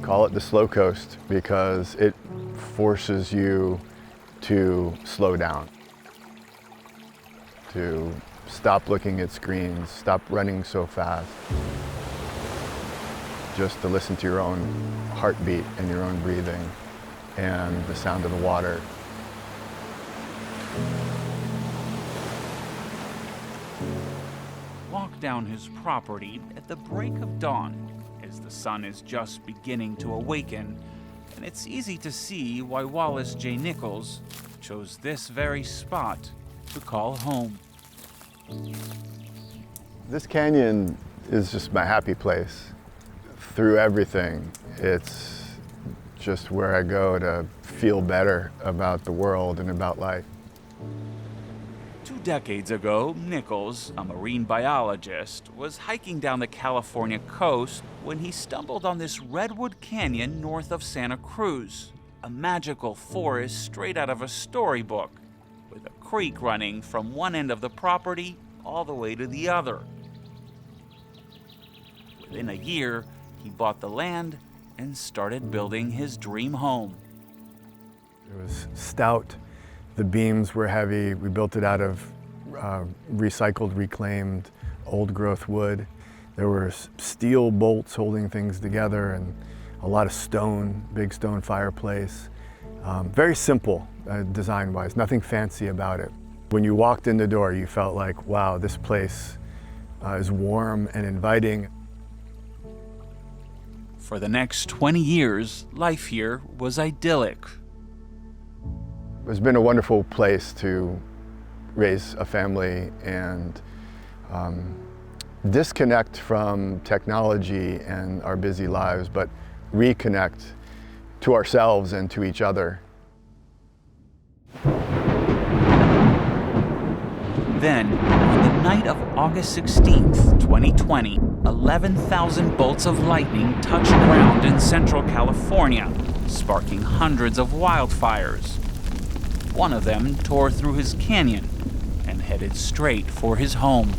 Call it the slow coast because it forces you to slow down, to stop looking at screens, stop running so fast, just to listen to your own heartbeat and your own breathing and the sound of the water. Walk down his property at the break of dawn as the sun is just beginning to awaken, and it's easy to see why Wallace J. Nichols chose this very spot to call home. This canyon is just my happy place. Through everything, it's just where I go to feel better about the world and about life. 2 decades ago, Nichols, a marine biologist, was hiking down the California coast when he stumbled on this Redwood Canyon north of Santa Cruz, a magical forest straight out of a storybook, with a creek running from one end of the property all the way to the other. Within a year, he bought the land and started building his dream home. It was stout. The beams were heavy. We built it out of recycled, reclaimed, old-growth wood. There were steel bolts holding things together and a lot of stone, big stone fireplace. Very simple design-wise, nothing fancy about it. When you walked in the door, you felt like, wow, this place is warm and inviting. For the next 20 years, life here was idyllic. It's been a wonderful place to raise a family and disconnect from technology and our busy lives, but reconnect to ourselves and to each other. Then, on the night of August 16th, 2020, 11,000 bolts of lightning touched ground in Central California, sparking hundreds of wildfires. One of them tore through his canyon and headed straight for his home.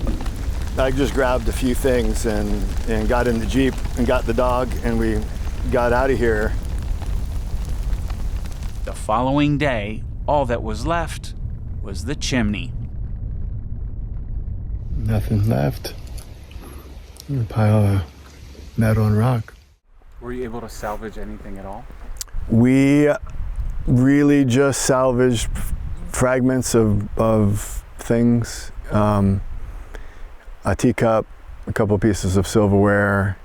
I just grabbed a few things and got in the Jeep and got the dog, and we got out of here. The following day, all that was left was the chimney. Nothing left. A pile of metal and rock. Were you able to salvage anything at all? We really just salvaged fragments of things. A teacup, a couple pieces of silverware.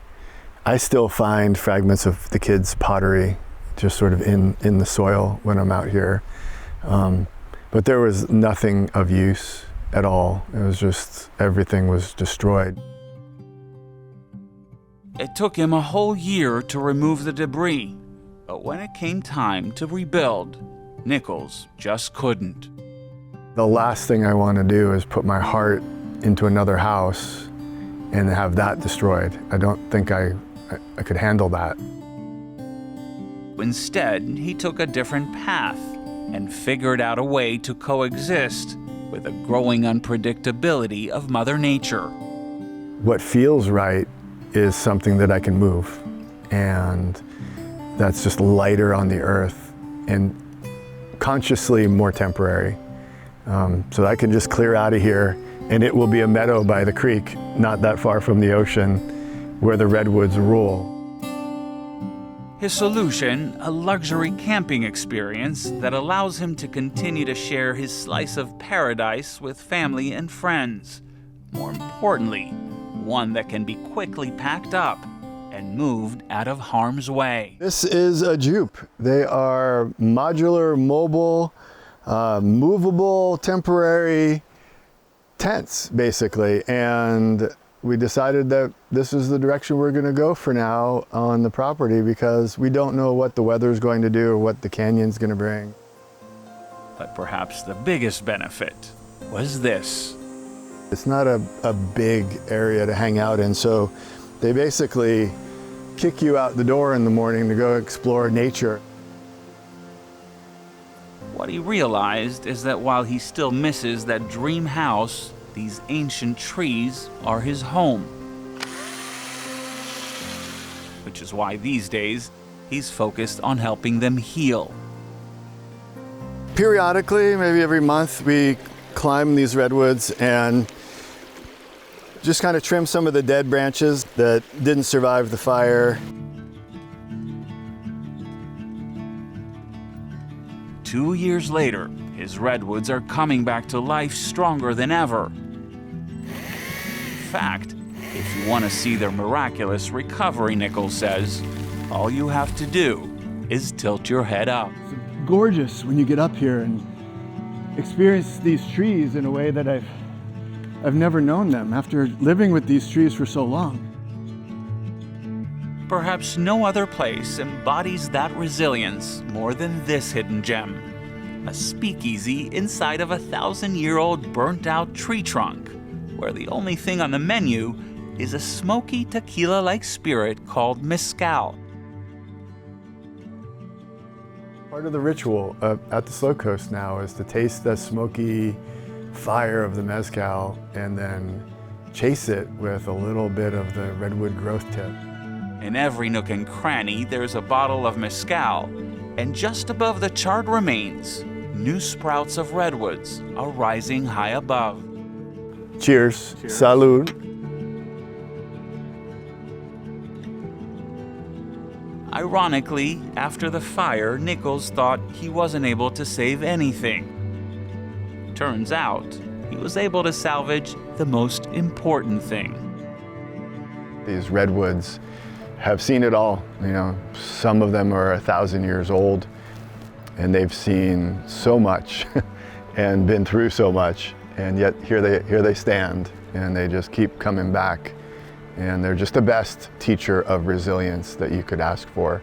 I still find fragments of the kids' pottery just sort of in the soil when I'm out here. But there was nothing of use at all. It was just, everything was destroyed. It took him a whole year to remove the debris, but when it came time to rebuild, Nichols just couldn't. The last thing I want to do is put my heart into another house and have that destroyed. I don't think I could handle that. Instead, he took a different path and figured out a way to coexist with the growing unpredictability of Mother Nature. What feels right is something that I can move, and that's just lighter on the earth and consciously more temporary. So I can just clear out of here, and it will be a meadow by the creek, not that far from the ocean, where the redwoods rule. His solution, a luxury camping experience that allows him to continue to share his slice of paradise with family and friends. More importantly, one that can be quickly packed up and moved out of harm's way. This is a jupe. They are modular, mobile, movable, temporary tents, basically. And we decided that this is the direction we're going to go for now on the property because we don't know what the weather's going to do or what the canyon's going to bring. But perhaps the biggest benefit was this. It's not a big area to hang out in, so they basically kick you out the door in the morning to go explore nature. What he realized is that while he still misses that dream house, these ancient trees are his home. Which is why these days, he's focused on helping them heal. Periodically, maybe every month, we climb these redwoods and just kind of trim some of the dead branches that didn't survive the fire. 2 years later, his redwoods are coming back to life stronger than ever. In fact, if you want to see their miraculous recovery, Nichols says, all you have to do is tilt your head up. It's gorgeous when you get up here and experience these trees in a way that I've never known them after living with these trees for so long. Perhaps no other place embodies that resilience more than this hidden gem. A speakeasy inside of a 1,000-year-old burnt-out tree trunk, where the only thing on the menu is a smoky tequila-like spirit called mezcal. Part of the ritual at the Slow Coast now is to taste the smoky fire of the mezcal and then chase it with a little bit of the redwood growth tip. In every nook and cranny, there's a bottle of mezcal, and just above the charred remains, new sprouts of redwoods are rising high above. Cheers. Cheers. Salud. Ironically, after the fire, Nichols thought he wasn't able to save anything. Turns out, he was able to salvage the most important thing. These redwoods have seen it all. You know, some of them are 1,000 years old, and they've seen so much and been through so much, and yet here they stand, and they just keep coming back. And they're just the best teacher of resilience that you could ask for.